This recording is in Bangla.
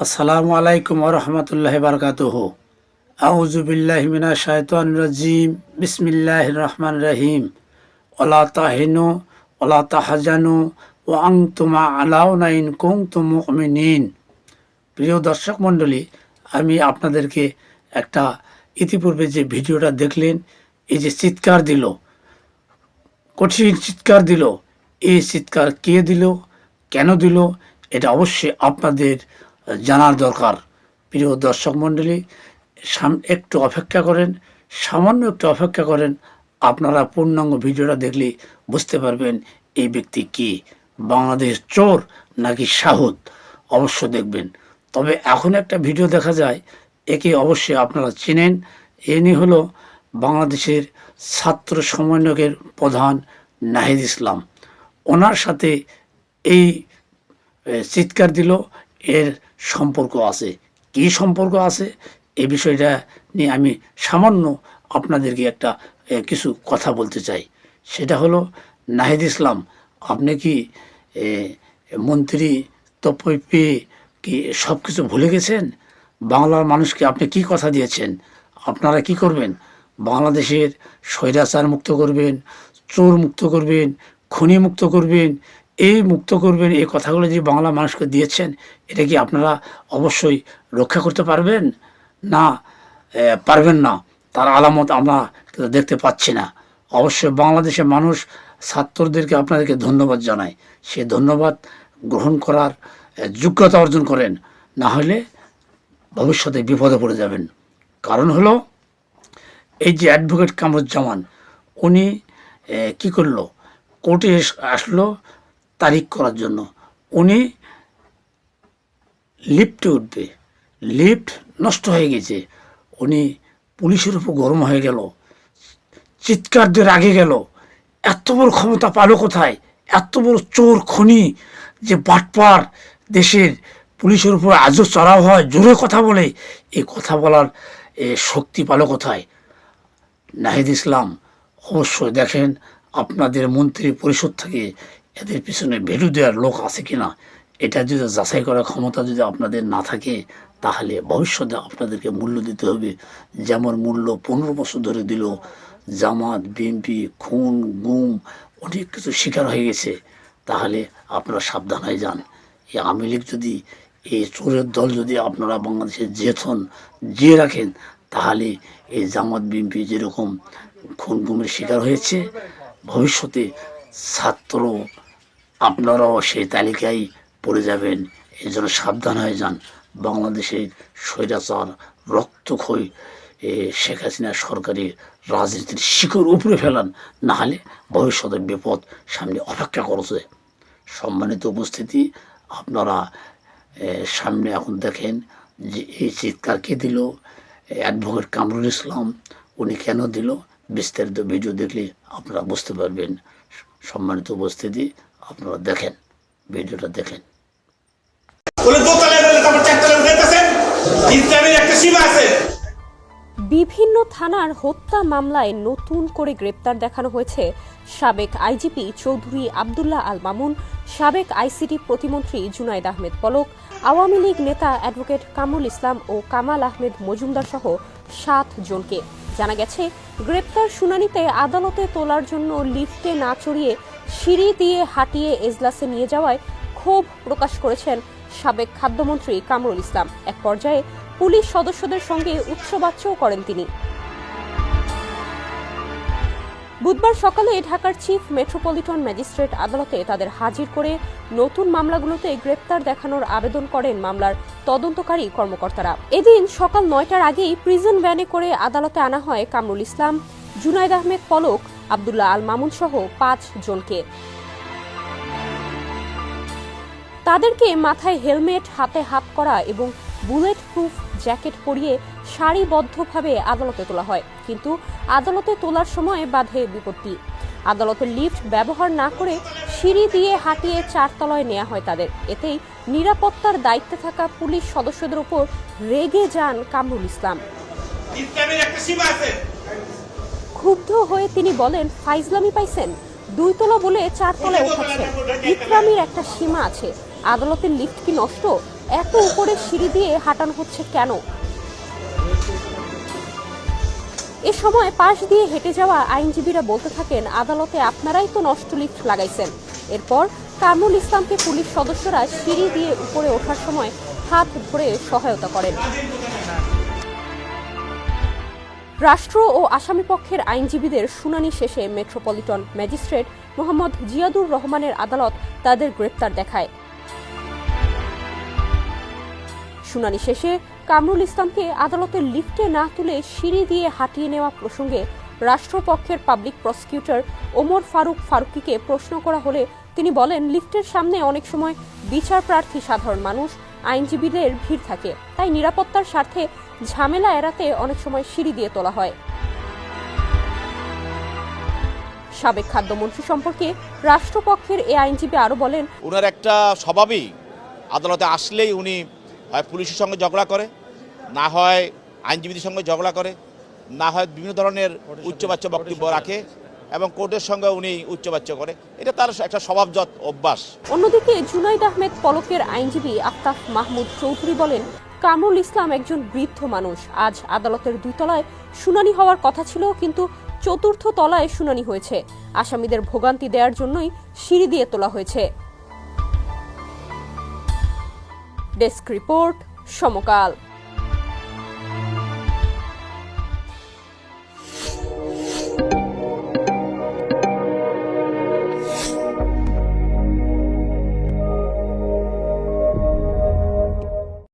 আসসালামু আলাইকুম ওয়া রাহমাতুল্লাহি ওয়া বারাকাতুহু। আউযু বিল্লাহি মিনাশ শাইতানির রাজিম। বিসমিল্লাহির রহমানির রহিম। ওয়ালা তাহিনু ওয়ালা তাহজানু ওয়া আনতুম আ'লাউনা ইন কুনতুম মুমিনিন। প্রিয় দর্শক মণ্ডলী, আমি আপনাদেরকে একটা ইতিপূর্বে যে ভিডিওটা দেখলেন, এই যে চিৎকার দিল, কঠিন চিৎকার দিল, এই চিৎকার কে দিল, কেন দিল, এটা অবশ্যই আপনাদের জানার দরকার। প্রিয় দর্শক মণ্ডলী, একটু অপেক্ষা করেন, সামান্য একটু অপেক্ষা করেন। আপনারা পূর্ণাঙ্গ ভিডিওটা দেখলে বুঝতে পারবেন এই ব্যক্তি কি, বাংলাদেশ চোর নাকি শাহুদ, অবশ্য দেখবেন। তবে এখন একটা ভিডিও দেখা যায়, একে অবশ্যই আপনারা চেনেন। ইনি হলো বাংলাদেশের ছাত্র সমন্বয়কের প্রধান নাহিদ ইসলাম। ওনার সাথে এই চিৎকার দিল, এর সম্পর্ক আছে। কি সম্পর্ক আছে এই বিষয়টা নিয়ে আমি সামান্য আপনাদেরকে একটা কিছু কথা বলতে চাই। সেটা হলো, নাহিদ ইসলাম, আপনি কি মন্ত্রী তো পেয়ে কি সব কিছু ভুলে গেছেন? বাংলার মানুষকে আপনি কি কথা দিয়েছেন? আপনারা কি করবেন? বাংলাদেশের স্বৈরাচার মুক্ত করবেন, চোর মুক্ত করবেন, খুনি মুক্ত করবেন, এই মুক্ত করবেন, এই কথাগুলো যে বাংলা মানুষকে দিয়েছেন, এটা কি আপনারা অবশ্যই রক্ষা করতে পারবেন? না, পারবেন না। তার আলামত আমরা দেখতে পাচ্ছি না। অবশ্যই বাংলাদেশের মানুষ ছাত্রদেরকে আপনাদেরকে ধন্যবাদ জানায়। সে ধন্যবাদ গ্রহণ করার যোগ্যতা অর্জন করেন, না হলে ভবিষ্যতে বিপদে পড়ে যাবেন। কারণ হলো, এই যে অ্যাডভোকেট কামরুজ্জামান, উনি কি করলো, কোর্টে আসলো তারিখ করার জন্য। উনি লিফটে উঠবে, লিফট নষ্ট হয়ে গেছে। উনি পুলিশের উপর গরম হয়ে গেল, চিৎকার দিয়ে রাগে গেল। এত বড় ক্ষমতা পালো কোথায়? এত বড় চোর খনি যে বাটপার, দেশের পুলিশের উপর আজও চড়াও হয়, জোরে কথা বলে, এই কথা বলার শক্তি পালো কোথায়? নাহিদ ইসলাম, অবশ্যই দেখেন আপনাদের মন্ত্রী পরিষদ থেকে এদের পিছনে ভ্যালু দেওয়ার লোক আছে কিনা। এটা যদি যাচাই করার ক্ষমতা যদি আপনাদের না থাকে, তাহলে ভবিষ্যতে আপনাদেরকে মূল্য দিতে হবে। যেমন মূল্য 15 বছর ধরে দিল জামাত, বিএনপি, খুন গুম অনেক কিছু শিকার হয়ে গেছে। তাহলে আপনারা সাবধান হয়ে যান। এই আওয়ামী লীগ যদি, এই চোরের দল যদি আপনারা বাংলাদেশের জিয়ে রাখেন, তাহলে এই জামাত বিএনপি যেরকম খুন গুমের শিকার হয়েছে, ভবিষ্যতে ছাত্র আপনারাও সেই তালিকায় পড়ে যাবেন। এই জন্য সাবধান হয়ে যান। বাংলাদেশের স্বৈরাচার, রক্তক্ষয়ী শেখ হাসিনা সরকারের রাজনীতির শিকড় উপরে ফেলান, না হলে ভবিষ্যতের বিপদ সামনে অপেক্ষা করছে। সম্মানিত উপস্থিতি, আপনারা সামনে এখন দেখেন যে এই চিৎকার কে দিল, অ্যাডভোকেট কামরুল ইসলাম, উনি কেন দিল, বিস্তারিত ভিডিও দেখলে আপনারা বুঝতে পারবেন। সম্মানিত উপস্থিতি, আপনারা দেখেন, ভিডিওটা দেখেন। বিভিন্ন থানার হত্যা মামলায় নতুন করে গ্রেপ্তার দেখানো হয়েছে সাবেক আইজিপি চৌধুরী আব্দুল্লাহ আল মামুন, সাবেক আইসিটি প্রতিমন্ত্রী জুনায়েদ আহমেদ পলক, আওয়ামী লীগ নেতা অ্যাডভোকেট কামরুল ইসলাম ও কামাল আহমেদ মজুমদার সহ 7 জনকে। জানা গেছে, গ্রেপ্তার শুনানিতে আদালতে তোলার জন্য লিফটে না চড়িয়ে সিঁড়ি দিয়ে হাঁটিয়ে এজলাসে নিয়ে যাওয়ায় ক্ষোভ প্রকাশ করেছেন সাবেক খাদ্যমন্ত্রী কামরুল ইসলাম। এক পর্যায়ে পুলিশ সদস্যদের সঙ্গে উচ্চবাচ্যও করেন তিনি। বুধবার সকালে ঢাকার চিফ মেট্রোপলিটন ম্যাজিস্ট্রেট আদালতে তাদের হাজির করে নতুন মামলাগুলোতে গ্রেপ্তার দেখানোর আবেদন করেন মামলার তদন্তকারী কর্মকর্তারা। এদিন সকাল 9টার আগেই প্রিজন ভ্যানে করে আদালতে আনা হয় কামরুল ইসলাম, জুনায়েদ আহমেদ পলক, আব্দুল্লাহ আল মামুন সহ 5 জনকে। তাদেরকে মাথায় হেলমেট, হাতে হাত করা এবং বুলেট প্রুফ জ্যাকেট পরিয়ে সারিবদ্ধভাবে আদালতে তোলা হয়। কিন্তু আদালতে তোলার সময় বাধে বিপত্তি। আদালতের লিফট ব্যবহার না করে সিঁড়ি দিয়ে হাঁটিয়ে 4 তলায় নেওয়া হয় তাদের। এতেই নিরাপত্তার দায়িত্বে থাকা পুলিশ সদস্যদের উপর রেগে যান কামরুল ইসলাম। ক্ষুব্ধ হয়ে তিনি বলেন, ফাইজলামি পাইছেন, 2 তলা বলে 4 তলায় ওঠাচ্ছেন। ইকরামির একটা সীমা আছে। আদালতের লিফট কি নষ্ট? এত উপরে সিঁড়ি দিয়ে হাঁটানো হচ্ছে কেন? এ সময় পাশ দিয়ে হেঁটে যাওয়া আইনজীবীরা বলতে থাকেন, আদালতে আপনারাই তো নষ্ট লিফট লাগাইছেন। এরপর কামরুল ইসলামকে পুলিশ সদস্যরা সিঁড়ি দিয়ে উপরে ওঠার সময় হাত ধরে সহায়তা করেন। রাষ্ট্র ও আসামি পক্ষের আইনজীবীদের শুনানি শেষে মেট্রোপলিটন ম্যাজিস্ট্রেট মোহাম্মদ জিয়াদুর রহমানের আদালত তাদের গ্রেপ্তার দেখায়। শুনানি শেষে কামরুল ইসলামকে আদালতের লিফটে না তুলে সিঁড়ি দিয়ে হাঁটিয়ে নেওয়া প্রসঙ্গে রাষ্ট্রপক্ষের পাবলিক প্রসিকিউটর ওমর ফারুক ফারুকিকে প্রশ্ন করা হলে তিনি বলেন, লিফটের সামনে অনেক সময় বিচার প্রার্থী সাধারণ মানুষ, আইনজীবীদের ভিড় থাকে, তাই নিরাপত্তার স্বার্থে ঝামেলা এড়াতে অনেক সময় সিঁড়ি দিয়ে তোলা হয়। সাবেক খাদ্যমন্ত্রী সম্পর্কে রাষ্ট্রপক্ষের এই আইনজীবী আরো বলেন, ওনার একটা স্বভাবই আদালতে আসলেই উনি হয় পুলিশের সঙ্গে ঝগড়া করে, না হয় আইনজীবীদের সঙ্গে ঝগড়া করে, না হয় বিভিন্ন ধরনের উচ্চবাচ্য বক্তব্য রাখে এবং কোর্টের সঙ্গে উনি উচ্চবাচ্য করে। এটা তার একটা স্বভাবজাত অভ্যাস। অন্যদিকে জুনাইদ আহমেদ পলকের আইনজীবী আফতাব মাহমুদ চৌধুরী বলেন, কামরুল ইসলাম একজন বৃদ্ধ মানুষ। আজ আদালতের 2 তলায় শুনানি হওয়ার কথা ছিল, কিন্তু 4র্থ তলায় শুনানি হয়েছে। আসামিদের ভোগান্তি দেওয়ার জন্যই সিঁড়ি দিয়ে তোলা হয়েছে। ডেস্ক রিপোর্ট, সমকাল।